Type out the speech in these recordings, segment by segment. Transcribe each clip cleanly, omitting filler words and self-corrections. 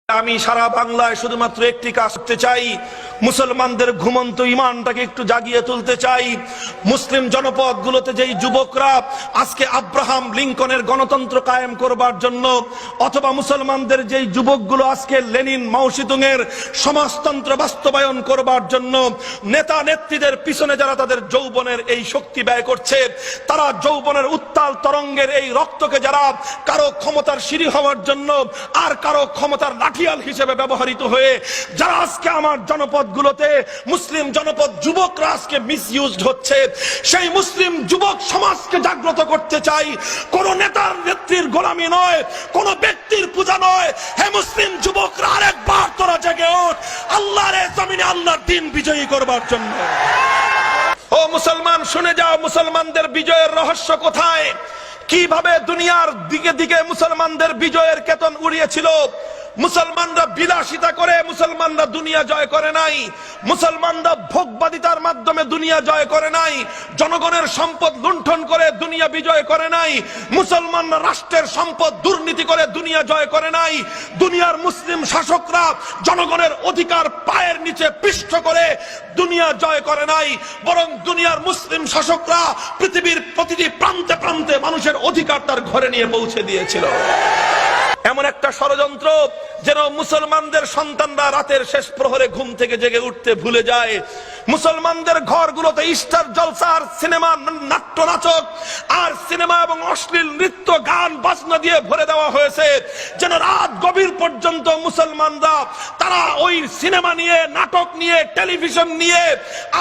আমি সারা বাংলায় শুধুমাত্র একটি কাজ করতে চাই, মুসলমানদের ঘুমন্ত ঈমানটাকে একটু জাগিয়ে তুলতে চাই। মুসলিম জনপদগুলোতে যেই যুবকরা আজকে আব্রাহাম লিঙ্কনের গণতন্ত্র কায়েম করবার জন্য, অথবা মুসলমানদের যেই যুবকগুলো আজকে লেনিন মাও সেতুংয়ের সমাজতন্ত্র বাস্তবায়ন করবার জন্য নেতা নেত্রীদের পিছনে যারা তাদের যৌবনের এই শক্তি ব্যয় করছে, তারা যৌবনের উত্তাল তরঙ্গের এই রক্তকে যারা কারো ক্ষমতার সিঁড়ি হওয়ার জন্য আর কারো ক্ষমতার লাঠিয়াল হিসেবে ব্যবহৃত হয়ে যারা আজকে আমার জনপদগুলোতে মুসলিম জনপদ যুবকরা আজকে মিসইউজড হচ্ছে, সেই মুসলিম যুবক সমাজকে জাগ্রত করতে চাই। কোন নেতার নেত্রীর গোলামি নয়, কোন ব্যক্তির পূজা নয়। হে মুসলিম যুবকরা, আরেকবার তোরা জেগে ওঠ আল্লাহর জমিনে আল্লাহর দ্বীন বিজয়ী করবার জন্য। ও মুসলমান, শুনে যাও মুসলমানদের বিজয়ের রহস্য কোথায়, কিভাবে দুনিয়ার দিকে দিকে মুসলমানদের বিজয়ের কেতন উড়িয়েছিল। মুসলমানরা বিলাসিতা করে মুসলমানরা দুনিয়া জয় করে নাই, মুসলমানরা ভোগবাদিতার মাধ্যমে দুনিয়া জয় করে নাই, জনগণের সম্পদ লুণ্ঠন করে দুনিয়া বিজয় করে নাই, মুসলমানরা রাষ্ট্রের সম্পদ দুর্নীতি করে দুনিয়া জয় করে নাই। দুনিয়ার মুসলিম শাসকরা জনগণের অধিকার পায়ের নিচে পিষ্ট করে দুনিয়া জয় করে নাই, বরং দুনিয়ার মুসলিম শাসকরা পৃথিবীর প্রতিটি প্রান্তে প্রান্তে মানুষের অধিকার তার ঘরে নিয়ে পৌঁছে দিয়েছিল। এমন একটা ষড়যন্ত্র যেন মুসলমানদের সন্তানরা রাতের শেষ প্রহরে ঘুম থেকে জেগে উঠতে ভুলে যায়। মুসলমানদের ঘরগুলোতে স্টার জলসা আর সিনেমা, নাট্য নাটক আর সিনেমা এবং অশ্লীল নৃত্য গান বাজনা দিয়ে ভরে দেওয়া হয়েছে, যেন রাত গভীর পর্যন্ত মুসলমানরা তারা ওই সিনেমা নিয়ে, নাটক নিয়ে, টেলিভিশন নিয়ে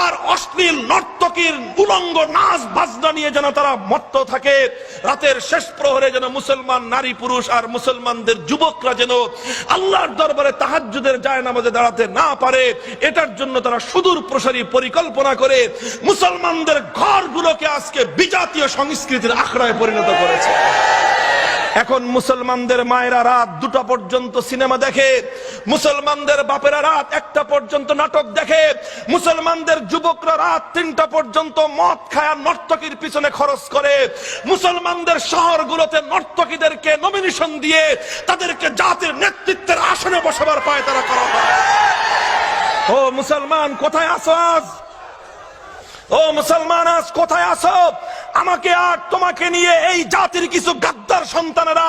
আর অশ্লীল নর্তকীর উলঙ্গ নাচ বাজনা নিয়ে যেন তারা মত্ত থাকে। রাতের শেষ প্রহরে যেন মুসলমান নারী পুরুষ আর মুসলমানদের যুবকরা যেন আল্লাহর দরবারে তাহাজ্জুদের জায়নামাজে দাঁড়াতে না পারে, এটার জন্য তারা সুদূর প্রসারী পরিকল্পনা করে মুসলমানদের ঘরগুলোকে আজকে বিজাতীয় সংস্কৃতির আখড়ায় পরিণত করেছে। এখন মুসলমানদের মায়েরা রাত 2টা পর্যন্ত সিনেমা দেখে, মুসলমানদের বাপেরা রাত 1টা পর্যন্ত নাটক দেখে, মুসলমানদের যুবকরা রাত 3টা পর্যন্ত মদ খায় নর্তকীর পিছনে খরচ করে, মুসলমানদের শহরগুলোতে নর্তকীদেরকে নমিনেশন দিয়ে তাদেরকে জাতির নেতৃত্বের আসনে বসাবার পায় তারা করা হয়। ও মুসলমান, কোথায় আছো আজ? ও মুসলমান, আজ কোথায় আছো? আমাকে আর তোমাকে নিয়ে এই জাতির কিছু গাদ্দার সন্তানেরা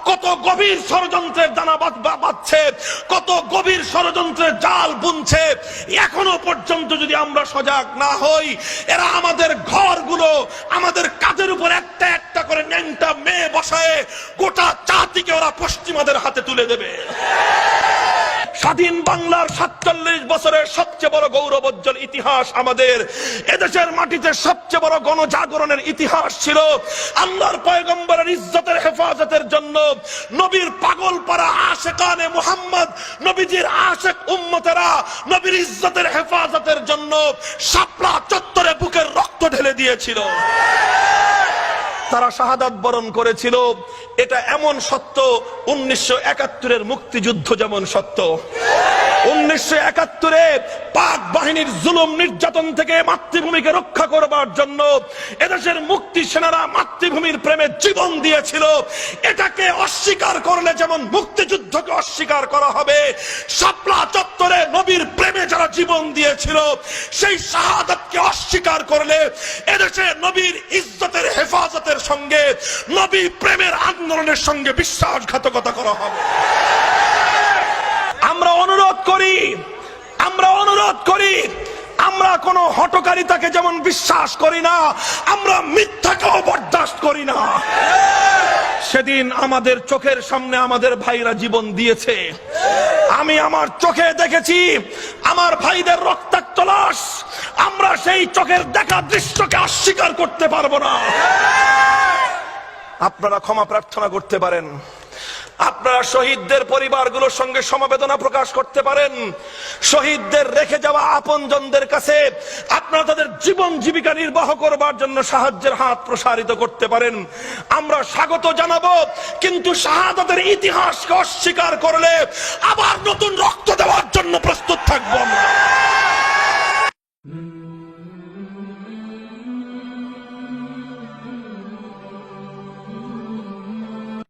কত গভীর ষড়যন্ত্রের দানা বাঁধছে, কত গভীর ষড়যন্ত্রের জাল বুনছে। এখনো পর্যন্ত যদি আমরা সজাগ না হই, এরা আমাদের ঘরগুলো, আমাদের কাঁধের উপর একটা একটা করে ন্যাংটা মেয়ে বসায় গোটা জাতিকে ওরা পশ্চিমাদের হাতে তুলে দেবে। স্বাধীন বাংলার 47 বছরের সবচেয়ে বড় গৌরবোজ্জ্বল ইতিহাস আমাদের। এদেশের মাটিতে সবচেয়ে বড় গণজাগরণের ইতিহাস ছিল। আল্লাহর পয়গম্বরের ইজ্জতের হেফাজতের জন্য নবীর পাগলপাড়া আশেকানে মুহাম্মদ, নবীজির আশেক উম্মতেরা নবীর ইজ্জতের হেফাজতের জন্য শাপলা চত্বরে বুকের রক্ত ঢেলে দিয়েছিল। তারা শাহাদাত বরণ করেছিল। এটা এমন সত্য, 1971-এর মুক্তিযুদ্ধ যেমন সত্য। 1971-এ পাক বাহিনীর জুলুম নির্যাতন থেকে মাতৃভূমিকে রক্ষা করবার জন্য এদেশের মুক্তি সেনারা মাতৃভূমির প্রেমে জীবন দিয়েছিল। এটাকে অস্বীকার করলে যেমন মুক্তিযুদ্ধকে অস্বীকার করা হবে, শাপলা চত্বরে নবীর প্রেমে যারা জীবন দিয়েছিল সেই শাহাদাতকে অস্বীকার করলে এদেশে নবীর ইজ্জতের হেফাজতের সঙ্গে, নবী প্রেমের আন্দোলনের সঙ্গে বিশ্বাসঘাতকতা করা হবে। আমরা অনুরোধ করি, আমরা কোন হঠকারিতাকে যেমন বিশ্বাস করি না, আমরা মিথ্যাকেও বরদাস্ত করি না। সেদিন আমাদের চোখের সামনে আমাদের ভাইরা জীবন দিয়েছে। আমি আমার চোখে দেখেছি আমার ভাইদের রক্তাক্ত লাশ। আমরা সেই চোখের দেখা দৃশ্যকে অস্বীকার করতে পারবো না। আপনারা ক্ষমা প্রার্থনা করতে পারেন, আপনারা শহীদদের পরিবারগুলোর সঙ্গে সমবেদনা প্রকাশ করতে পারেন, শহীদদের রেখে যাওয়া আপনজনদের কাছে আপনারা তাদের জীবন জীবিকা নির্বাহ করবার জন্য সাহায্যের হাত প্রসারিত করতে পারেন। আমরা স্বাগত জানাবো, কিন্তু শাহাদাতের ইতিহাসকে অস্বীকার করলে আবার নতুন রক্ত দেওয়ার জন্য প্রস্তুত থাকবো আমরা।